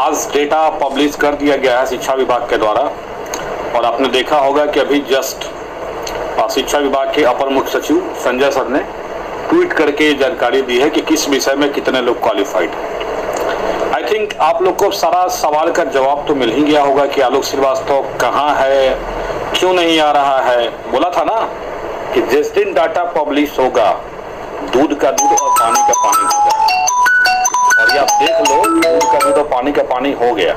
आज data publish कर दिया गया है शिक्षा विभाग के द्वारा, और आपने देखा होगा कि अभी जस्ट शिक्षा विभाग के अपर मुख्य सचिव संजय सर ने ट्वीट करके ये जानकारी दी है कि किस विषय में कितने लोग क्वालिफाइड हैं। आई थिंक आप लोग को सारा सवाल का जवाब तो मिल ही गया होगा कि आलोक श्रीवास्तव कहाँ है, क्यों नहीं आ रहा है। बोला था ना कि जिस दिन डाटा पब्लिश होगा दूध का दूध और पानी का पानी होगा, और ये आप देख लो दूध का दूध और पानी का पानी हो गया।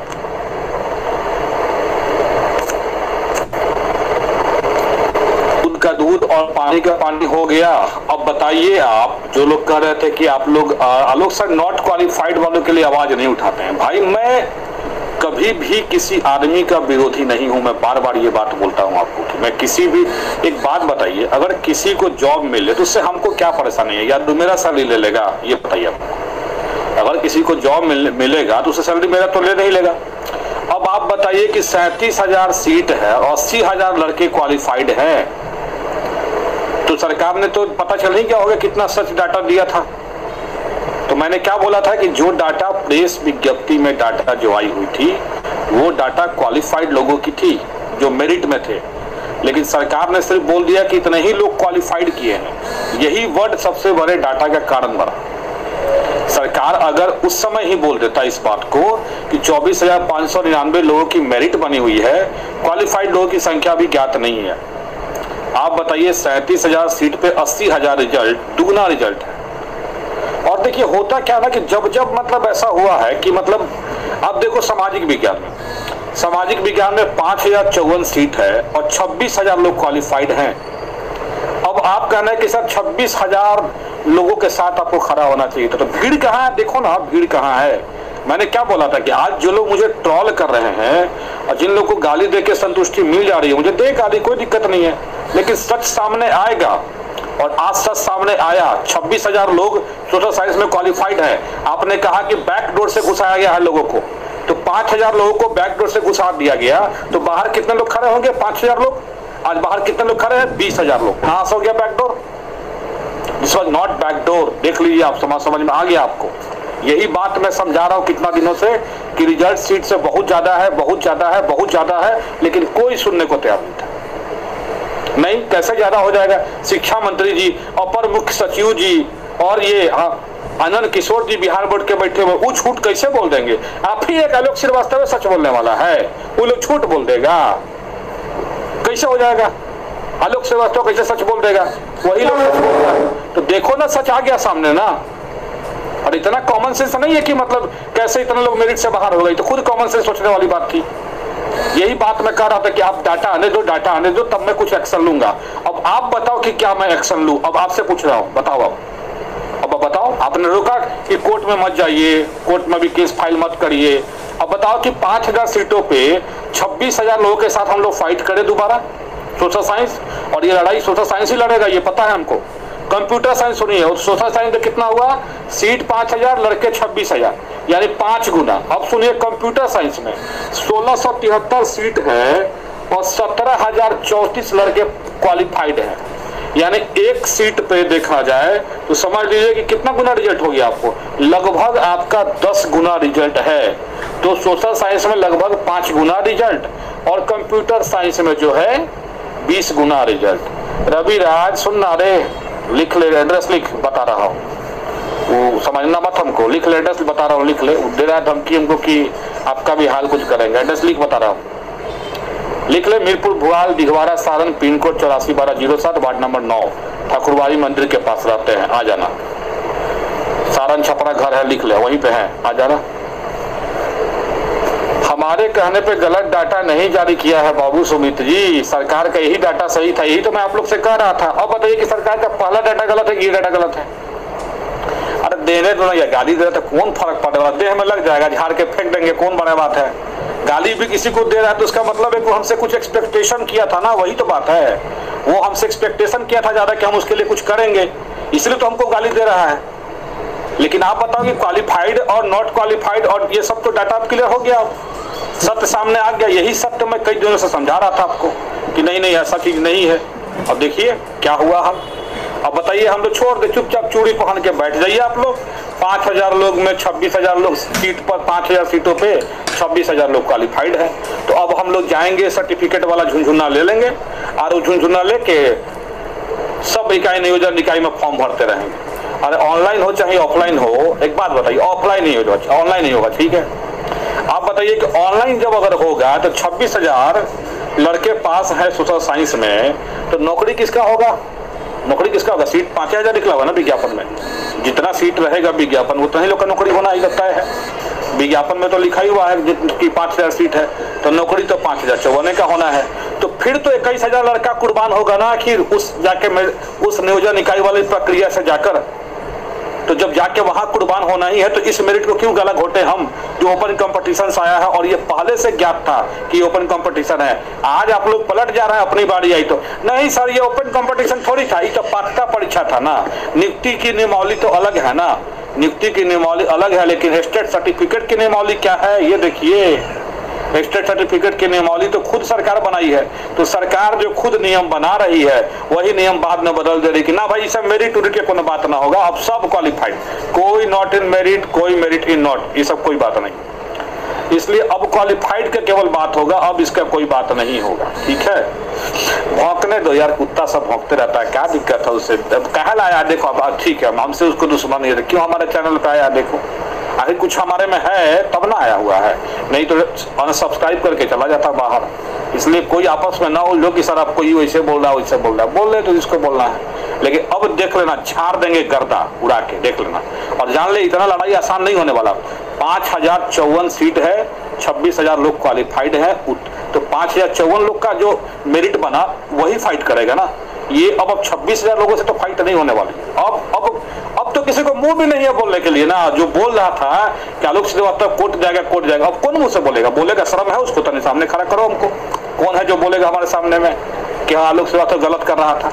का दूध और पानी का पानी हो गया। अब बताइए, आप जो लोग कह रहे थे कि आप लोग आलोक सर नॉट क्वालिफाइड वालों के लिए आवाज नहीं उठाते हैं, भाई मैं कभी भी किसी आदमी का विरोधी नहीं हूं। मैं बार बार ये बात बोलता हूं आपको कि मैं किसी भी, एक बात बताइए, अगर किसी को जॉब मिले तो उससे हमको क्या परेशानी है? या तो मेरा सैलरी ले लेगा, ये बताइए आपको। अगर किसी को जॉब मिलेगा तो उससे सैलरी मेरा तो ले नहीं लेगा। अब आप बताइए कि 37,000 सीट है और 80,000 लड़के क्वालिफाइड है, तो सरकार ने तो पता चल ही क्या होगा कितना सच डाटा दिया था। तो मैंने क्या बोला था कि जो डाटा प्रेस विज्ञप्ति में डाटा जो आई हुई थी वो डाटा क्वालिफाइड लोगों की थी जो मेरिट में थे, लेकिन सरकार ने सिर्फ बोल दिया कि इतने ही लोग क्वालिफाइड किए हैं। यही वर्ड सबसे बड़े डाटा का कारण बना। सरकार अगर उस समय ही बोल देता इस बात को कि 24,599 लोगों की मेरिट बनी हुई है, क्वालिफाइड लोगों की संख्या भी ज्ञात नहीं है। आप बताइए 37,000 सीट पे 80,000 रिजल्ट, दुगना रिजल्ट है। और देखिए होता क्या ना कि जब जब मतलब ऐसा हुआ है कि मतलब अब देखो सामाजिक विज्ञान में 5,054 सीट है और 26,000 लोग क्वालिफाइड हैं। अब आप कहना है कि सर 26,000 लोगों के साथ आपको खड़ा होना चाहिए तो भीड़ कहाँ है? देखो ना भीड़ कहाँ है। मैंने क्या बोला था कि आज जो लोग मुझे ट्रोल कर रहे हैं और जिन लोगों को गाली देके संतुष्टि मिल जा रही है, मुझे दे गाली, कोई दिक्कत नहीं है, लेकिन सच सामने आएगा। और आज सच सामने आया, 26,000 लोग सोशल साइंस में क्वालिफाइड हैं। आपने कहा कि बैकडोर से घुसाया गया है लोगों को, तो 5,000 लोगों को बैकडोर से घुसा दिया गया, तो बाहर कितने लोग खड़े होंगे? 5,000 लोग। आज बाहर कितने लोग खड़े हैं? 20,000 लोग। कहां से हो गया backdoor? This was not backdoor. देख लीजिए आप, समझ में आ गया आपको। यही बात मैं समझा रहा हूं कितना दिनों से कि रिजल्ट सीट से बहुत ज्यादा है, बहुत ज्यादा है, बहुत ज्यादा है, लेकिन कोई सुनने को तैयार नहीं था। नहीं, कैसे ज्यादा हो जाएगा? शिक्षा मंत्री जी, अपर मुख्य सचिव जी और ये आनंद किशोर जी बिहार बोर्ड के बैठे हुए, वो झूठ कैसे बोल देंगे? आप ही एक आलोक श्रीवास्तव सच बोलने वाला है, वो लोग झूठ बोल देगा? कैसे हो जाएगा? आलोक श्रीवास्तव कैसे सच बोल देगा? वही लोग सच बोल रहा। तो देखो ना, सच आ गया सामने ना। और इतना कॉमन सेंस नहीं है कि मतलब कैसे इतने लोग मेरिट से बाहर हो गए, तो खुद कॉमन सेंस सोचने वाली बात थी। यही बात मैं कह रहा था कि आप डाटा आने दो, तब मैं कुछ एक्शन लूंगा। अब आप बताओ कि क्या मैं एक्शन लूं? अब आपसे पूछ रहा हूं, बताओ अब बताओ। आपने रोका कि कोर्ट में मत जाइए, कोर्ट में भी केस फाइल मत करिए। अब बताओ कि 5,000 सीटों पे 26,000 लोगों के साथ हम लोग फाइट करें दोबारा सोशल साइंस, और ये लड़ाई सोशल साइंस ही लड़ेगा, ये पता है हमको। कंप्यूटर साइंस सुनिए, और सोशल साइंस में कितना हुआ? सीट 5,000, लड़के 26,000, यानी 5 गुना। अब सुनिए कंप्यूटर साइंस में 1673 सीट है और 17,034 लड़के क्वालिफाइड हैं, यानी एक सीट पे देखा जाए तो समझ लीजिए कि कितना गुना रिजल्ट हो गया आपको? लगभग आपका 10 गुना रिजल्ट है। तो सोशल साइंस में लगभग 5 गुना रिजल्ट और कंप्यूटर साइंस में जो है 20 गुना रिजल्ट। रवि राज सुनना रे, लिख ले, एड्रेस लिख, बता रहा हूँ, वो समझना मत हमको, लिख ले, एड्रेस बता रहा हूँ, लिख ले। दे रहा है धमकी हमको कि आपका भी हाल कुछ करेंगे, एड्रेस लिख, बता रहा हूँ, लिख ले। Mirpur, Bhual, Dighwara, Saran, pin code 841207, ward number 9, Thakurbari मंदिर के पास रहते हैं, आ जाना। सारण छपरा घर है, लिख ले, वहीं पे है, आ जाना। हमारे कहने पे गलत डाटा नहीं जारी किया है बाबू सुमित जी, सरकार का यही डाटा सही था, यही तो मैं आप लोग से कह रहा था। अब बताइए कि सरकार का पहला डाटा गलत है कि ये डाटा गलत है? अरे देने दो ना, या गाली दे रहा तो कौन फर्क पड़ रहा है? देह में लग जाएगा, झाड़ के फेंक देंगे, कौन बड़ा बात है? गाली भी किसी को दे रहा है तो उसका मतलब है कि हमसे कुछ एक्सपेक्टेशन किया था ना, वही तो बात है। वो हमसे एक्सपेक्टेशन किया था ज्यादा कि हम उसके लिए कुछ करेंगे, इसलिए तो हमको गाली दे रहा है। लेकिन आप बताओ कि क्वालिफाइड और नॉट क्वालिफाइड और ये सब तो डाटा क्लियर हो गया, सत्य सामने आ गया। यही सत्य मैं कई दिनों से समझा रहा था आपको कि नहीं नहीं ऐसा चीज नहीं है। अब देखिए क्या हुआ। हम अब बताइए, हम लोग छोड़ दे, चुपचाप चूड़ी पहन के बैठ जाइए आप लोग, 5000 लोग में 26,000 लोग सीट पर, 5000 सीटों पे 26,000 लोग क्वालिफाइड है। तो अब हम लोग जाएंगे, सर्टिफिकेट वाला झुंझुना ले लेंगे और झुंझुना लेके सब इकाई नियोजन इकाई में फॉर्म भरते रहेंगे। अरे ऑनलाइन हो चाहे ऑफलाइन हो, एक बात बताइए, ऑफलाइन नहीं होगा, ऑनलाइन नहीं होगा, ठीक है। आप बताइए कि ऑनलाइन जब अगर होगा तो 26,000 लड़के पास है सोशल साइंस में, तो नौकरी किसका होगा? नौकरी किसका होगा? सीट 5,000 निकला हुआ ना विज्ञापन में, जितना सीट रहेगा विज्ञापन उतना ही लोग का नौकरी होना ही लगता है। विज्ञापन में तो लिखा ही हुआ है कि 5,000 सीट है, तो नौकरी तो 5,054 का होना है। तो फिर तो 21,000 लड़का कुर्बान होगा ना आखिर उस नियोजन इकाई वाली प्रक्रिया से जाकर। तो जब जाके वहां कुर्बान होना ही है तो इस मेरिट को क्यों गला घोटे हम, जो ओपन कंपटीशन आया है और ये पहले से ज्ञात था कि ओपन कंपटीशन है। आज आप लोग पलट जा रहे हैं, अपनी बारी आई तो नहीं सर ये ओपन कंपटीशन थोड़ी था, ये तो पात्रता परीक्षा था ना। नियुक्ति की नियमावली तो अलग है ना, नियुक्ति की नियमावली अलग है, लेकिन स्टेट सर्टिफिकेट की नियमावली क्या है ये देखिए। स्टेट सर्टिफिकेट की नियमावली तो खुद सरकार बनाई है, तो सरकार जो खुद नियम बना रही है वही नियम बाद में बदल दे रही कि ना भाई इसे मेरिट उरिट के कोई बात ना होगा, अब सब क्वालिफाइड, कोई नॉट इन मेरिट, कोई मेरिट इन नॉट, ये सब कोई बात नहीं। इसलिए अब क्वालिफाइड का केवल बात होगा, अब इसका कोई बात नहीं होगा, ठीक है। भौंकने दो यार, कुत्ता सब भौंकते रहता है, क्या दिक्कत है उससे? कहा लाया देखो, अब ठीक है हमसे उसको दुश्मनी है, क्यों हमारे चैनल पे आया देखो, आखिर कुछ हमारे में है तब ना आया हुआ है, नहीं तो अनसब्सक्राइब करके चला जाता बाहर। इसलिए कोई आपस में ना उलझो कि सर आपको ये वैसे बोल रहा है वैसे बोल रहा है, बोल रहे तो जिसको बोलना है, लेकिन अब देख लेना, झाड़ देंगे गर्दा उड़ा के, देख लेना और जान ले इतना लड़ाई आसान नहीं होने वाला। 5,054 सीट है, 26,000 लोग क्वालिफाइड है, तो 5,054 लोग का जो मेरिट बना वही फाइट करेगा ना। ये अब 26,000 लोगों से तो फाइट नहीं होने वाली। अब तो किसी को मुंह भी नहीं है बोलने के लिए ना, जो बोल रहा था कि आलोक श्रीवास्तव कोर्ट जाएगा, अब कौन मुंह से बोलेगा? बोलेगा, शर्म है उसको, तो सामने खड़ा करो हमको, कौन है जो बोलेगा हमारे सामने में कि हाँ आलोक श्रीवास्तव गलत कर रहा था?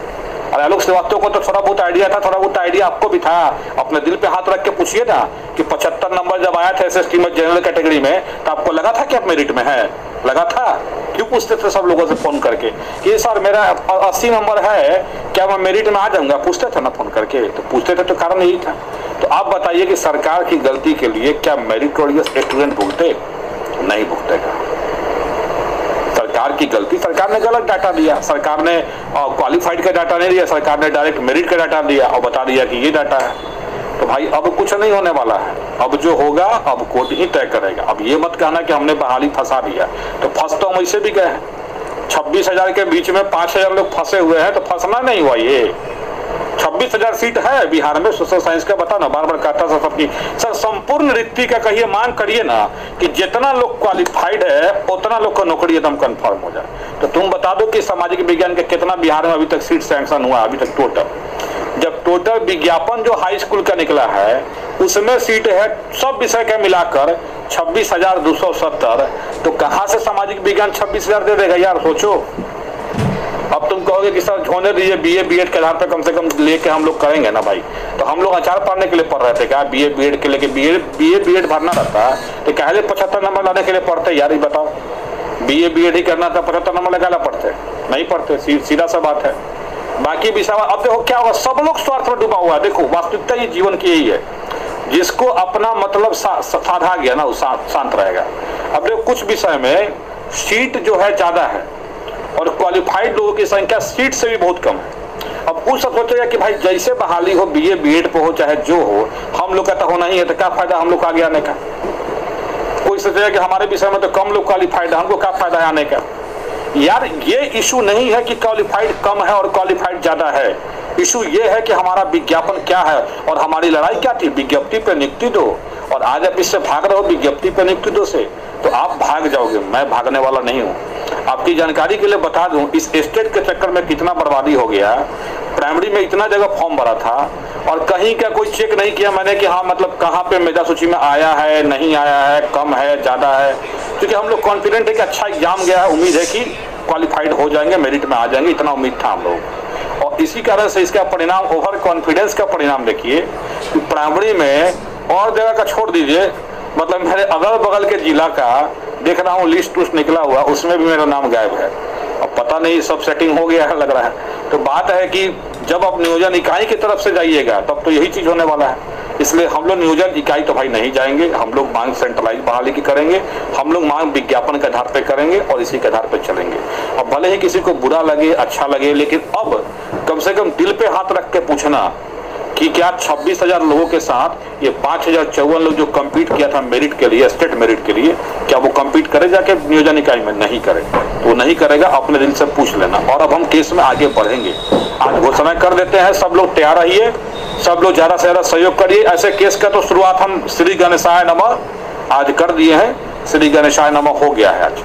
अरे आलोक श्रीवास्तव को तो थोड़ा बहुत आइडिया था, थोड़ा बहुत आइडिया आपको भी था, अपने दिल पे हाथ रख के पूछिए ना कि 75 नंबर जब आया था SST में जनरल कैटेगरी में, तो आपको लगा था कि आप मेरिट में है? लगा था? क्यों पूछते थे सब लोगों से फोन करके कि सर मेरा 80 नंबर है, क्या मैं मेरिट में आ जाऊंगा? पूछते थे ना फोन करके, तो पूछते थे तो कारण यही था। तो आप बताइए कि सरकार की गलती के लिए क्या मेरिटोरियस स्टूडेंट भुगते? नहीं भुगतेगा। सरकार की गलती, सरकार ने गलत डाटा दिया, सरकार ने क्वालिफाइड का डाटा नहीं दिया, सरकार ने डायरेक्ट मेरिट का डाटा दिया और बता दिया कि ये डाटा है। तो भाई अब कुछ नहीं होने वाला है, अब जो होगा अब कोर्ट ही तय करेगा। अब ये मत कहना कि हमने बहाली फंसा दिया, तो फंस तो हम ऐसे भी गए हैं। 26,000 के बीच में 5,000 लोग फंसे हुए हैं, तो फंसना नहीं हुआ। ये 26,000 सीट है बिहार में सोशल साइंस का, बता ना, बार बार कहता था सबकी सर संपूर्ण रिक्ति का कहिए, मांग करिए ना कि जितना लोग क्वालिफाइड है उतना लोग का नौकरी एकदम कंफर्म हो जाए। तो तुम बता दो कि सामाजिक विज्ञान के कितना बिहार में अभी तक सीट सैंक्शन हुआ अभी तक टोटल? जब टोटल विज्ञापन जो हाई स्कूल का निकला है उसमें सीट है सब विषय के मिलाकर 26,270, तो कहां से सामाजिक विज्ञान 26,000 दे देगा यार? सोचो। अब तुम कहोगे कि सर होने दीजिए, BA BEd के आधार पर कम से कम लेके हम लोग करेंगे ना भाई। तो हम लोग अचार पढ़ने के लिए पढ़ रहे थे क्या? BA BEd के लेके BA BEd भरना रहता है तो क्या 75 नंबर लाने के लिए पढ़ते यार? ये बताओ, BA BEd ही करना था, 75 नंबर लगाना पढ़ते? नहीं पढ़ते, सीधा सा बात है। बाकी विषय अब देखो क्या होगा, सब लोग स्वार्थ में डूबा हुआ है। देखो वास्तविकता ये जीवन की यही है, जिसको अपना मतलब साधा गया ना वो शांत रहेगा। अब देखो कुछ विषय में सीट जो है ज्यादा है और क्वालिफाइड लोगों की संख्या सीट से भी बहुत कम है। अब कुछ सब सोचेगा कि भाई जैसे बहाली हो BA BEd पे हो चाहे जो हो, हम लोग का तो होना ही है, तो क्या फायदा हम लोग आगे आने का? कोई सोचेगा कि हमारे विषय में तो कम लोग क्वालिफाइड है, हमको क्या फायदा है आने का? यार ये इशू नहीं है कि क्वालिफाइड कम है और क्वालिफाइड ज्यादा है, इशू ये है कि हमारा विज्ञापन क्या है और हमारी लड़ाई क्या थी? विज्ञप्ति पे नियुक्ति दो। और आज आप इससे भाग रहे हो विज्ञप्ति पे नियुक्ति दो से, तो आप भाग जाओगे, मैं भागने वाला नहीं हूँ। आपकी जानकारी के लिए बता दूं, इस स्टेट के चक्कर में कितना बर्बादी हो गया। प्राइमरी में इतना जगह फॉर्म भरा था और कहीं का कोई चेक नहीं किया मैंने कि हाँ मतलब कहाँ पे मेधा सूची में आया है, नहीं आया है, कम है, ज्यादा है, क्योंकि हम लोग कॉन्फिडेंट है कि अच्छा एग्जाम गया है, उम्मीद है कि क्वालिफाइड हो जाएंगे, मेरिट में आ जाएंगे, इतना उम्मीद था हम लोग। और इसी कारण से इसका परिणाम, ओवर कॉन्फिडेंस का परिणाम देखिए कि प्राइमरी में और जगह का छोड़ दीजिए, मतलब मेरे अगल बगल के जिला का देख रहा हूँ लिस्ट उस्ट निकला हुआ, उसमें भी मेरा नाम गायब है। अब पता नहीं सब सेटिंग हो गया है लग रहा है। तो बात है कि जब आप नियोजन इकाई की तरफ से जाइएगा तब तो यही चीज होने वाला है। इसलिए हम लोग नियोजन इकाई तो भाई नहीं जाएंगे, हम लोग मांग सेंट्रलाइज बहाली की करेंगे, हम लोग मांग विज्ञापन के आधार पर करेंगे और इसी के आधार पर चलेंगे। अब भले ही किसी को बुरा लगे अच्छा लगे, लेकिन अब कम से कम दिल पे हाथ रख के पूछना कि क्या 26,000 लोगों के साथ ये 5,054 लोग जो कम्पीट किया था मेरिट के लिए, स्टेट मेरिट के लिए, क्या वो कम्पीट करे जाके नियोजन इकाई में? नहीं करे, तो वो नहीं करेगा, अपने दिल से पूछ लेना। और अब हम केस में आगे बढ़ेंगे, आज घोषणा कर देते हैं, सब लोग तैयार रहिए, सब लोग ज्यादा से ज्यादा सहयोग करिए। ऐसे केस का तो शुरुआत हम श्री गणेशाय नमः आज कर दिए हैं, श्री गणेशाय नमः हो गया है आज।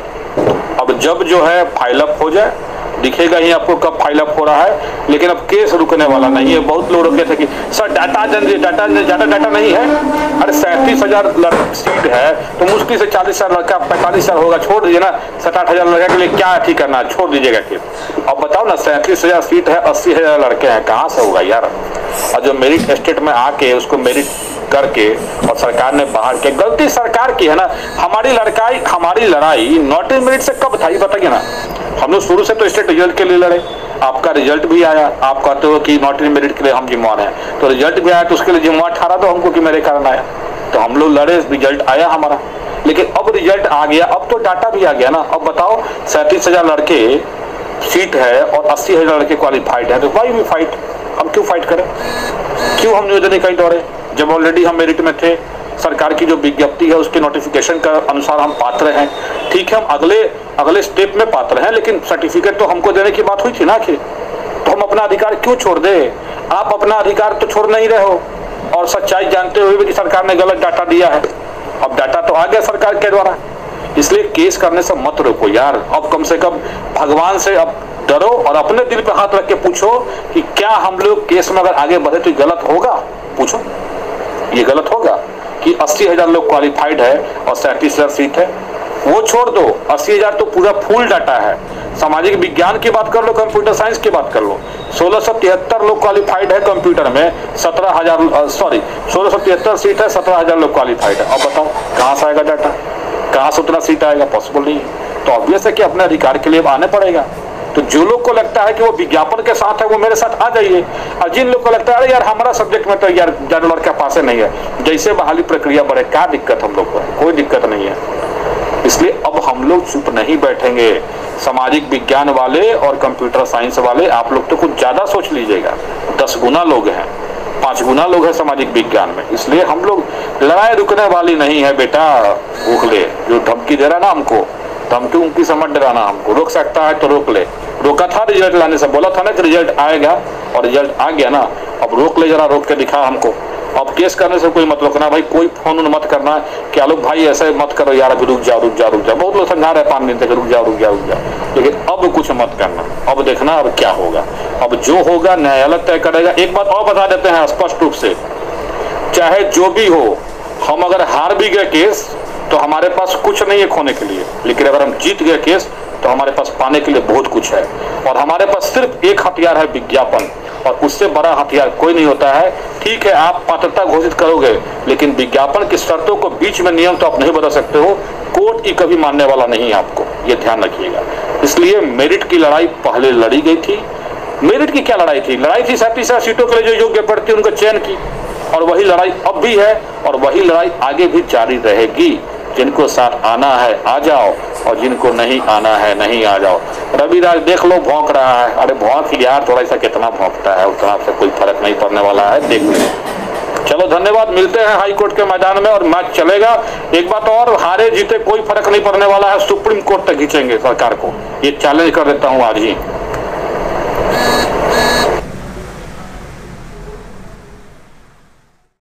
अब जब जो है फाइल अप हो जाए, दिखेगा ही आपको कब फाइल अप हो रहा है, लेकिन अब केस रुकने वाला नहीं है। बहुत लोग रुके थे कि सर डाटा नहीं है। अरे 37,000 सीट है तो मुश्किल से 40,000 लड़का 45,000 होगा, छोड़ दीजिए ना। 67,000 लड़का के लिए क्या ठीक करना है, छोड़ दीजिएगा केस। अब बताओ ना, 37,000 सीट है, 80,000 लड़के हैं, कहाँ से होगा यार? और जो मेरिट स्टेट में आके उसको मेरिट करके और सरकार ने बाहर के, गलती सरकार की है ना। हमारी लड़ाई नॉट इन मेरिट से कब था ये बताइए ना। हम लोग शुरू से तो स्टेट रिजल्ट के लिए लड़े, आपका रिजल्ट भी आया, आप कहते हो कि नॉट इन मेरिट के लिए हम जिम्मेवार हैं, तो रिजल्ट भी आया तो उसके लिए जिम्मेवार ठहरा दो हमको कि मेरे कारण आया, तो हम लोग लड़े, रिजल्ट आया हमारा। लेकिन अब रिजल्ट आ गया, अब तो डाटा भी आ गया ना। अब बताओ 37,000 लड़के सीट है और 80,000 लड़के क्वालिफाइड है, तो वाई वी फाइट? हम क्यों फाइट करें? क्यों हम नियोजन इकाई दौड़े जब ऑलरेडी हम मेरिट में थे? सरकार की जो विज्ञप्ति है उसके नोटिफिकेशन का अनुसार हम पात्र हैं। ठीक है, हम अगले स्टेप में पात्र हैं, लेकिन सर्टिफिकेट तो हमको देने की बात हुई थी ना आखिर। तो हम अपना अधिकार क्यों छोड़ दे? आप अपना अधिकार तो छोड़ नहीं रहे हो, और सच्चाई जानते हुए भी कि सरकार ने गलत डाटा दिया है। अब डाटा तो आ गया सरकार के द्वारा, इसलिए केस करने से मत रोको यार। अब कम से कम भगवान से अब डरो और अपने दिल पे हाथ रख के पूछो कि क्या हम लोग केस में अगर आगे बढ़े तो गलत होगा? पूछो, ये गलत होगा कि 80,000 लोग क्वालिफाइड है और 37,000 सीट है? वो छोड़ दो, 80,000 तो पूरा फुल डाटा है। सामाजिक विज्ञान की बात कर लो, कंप्यूटर साइंस की बात कर लो, 1673 लोग क्वालिफाइड है कंप्यूटर में, 1673 सीट है, 17,000 लोग क्वालिफाइड है। अब बताओ कहाँ से आएगा डाटा, कहाँ से उतना सीट आएगा? पॉसिबल नहीं है। तो ऑब्वियस है कि अपने अधिकार के लिए आने पड़ेगा। तो जो लोग को लगता है कि वो विज्ञापन के साथ है वो मेरे साथ आ जाइए, और जिन लोग को लगता है अरे यार हमारा सब्जेक्ट में तो यार ज्यादा लड़का पास नहीं है, जैसे बहाली प्रक्रिया बढ़े, क्या दिक्कत हम लोग को? कोई दिक्कत नहीं है। इसलिए अब हम लोग चुप नहीं बैठेंगे। सामाजिक विज्ञान वाले और कंप्यूटर साइंस वाले आप लोग तो कुछ ज्यादा सोच लीजिएगा, 10 गुना लोग हैं, 5 गुना लोग हैं सामाजिक विज्ञान में। इसलिए हम लोग लड़ाई रुकने वाली नहीं है बेटा। उखले जो धमकी दे रहा ना हमको, धमकी उनकी समझ डराना, हमको रोक सकता है तो रोक ले। रोका था रिजल्ट लाने से, बोला था ना कि रिजल्ट आएगा, और रिजल्ट आ गया ना। अब रोक ले, जरा रोक के दिखा हमको। अब केस करने से कोई मतलब ना भाई, कोई फोन मत करना कि आलोक भाई ऐसे मत करो यार, अभी रुक जाओ। बहुत लोग समझा रहे 5 दिन तक रुक जाओ, लेकिन अब कुछ मत करना। अब देखना अब क्या होगा, अब जो होगा न्यायालय तय करेगा। एक बात और बता देते हैं स्पष्ट रूप से, चाहे जो भी हो, हम अगर हार भी गए केस तो हमारे पास कुछ नहीं है खोने के लिए, लेकिन अगर हम जीत गए केस तो हमारे पास पाने के लिए बहुत कुछ है। और हमारे पास सिर्फ एक हथियार है, विज्ञापन, और उससे बड़ा हथियार कोई नहीं होता है। ठीक है, आप पात्रता घोषित करोगे, लेकिन विज्ञापन की शर्तों को बीच में नियम तो आप नहीं बदल सकते हो। कोर्ट की कभी मानने वाला नहीं है आपको, ये ध्यान रखिएगा। इसलिए मेरिट की लड़ाई पहले लड़ी गई थी। मेरिट की क्या लड़ाई थी? लड़ाई थी 37 सीटों के लिए जो योग्य पड़ती उनका चयन की, और वही लड़ाई अब भी है और वही लड़ाई आगे भी जारी रहेगी। जिनको साथ आना है आ जाओ, और जिनको नहीं आना है नहीं आ जाओ। रविराज देख लो भौंक रहा है, अरे भौंक यार, थोड़ा सा कितना भौंकता है, उतना से कोई फर्क नहीं पड़ने वाला है, देख लो। चलो धन्यवाद, मिलते हैं हाई कोर्ट के मैदान में और मैच चलेगा। एक बात और, हारे जीते कोई फर्क नहीं पड़ने वाला है, सुप्रीम कोर्ट तक खींचेंगे सरकार को, ये चैलेंज कर देता हूँ आज ही।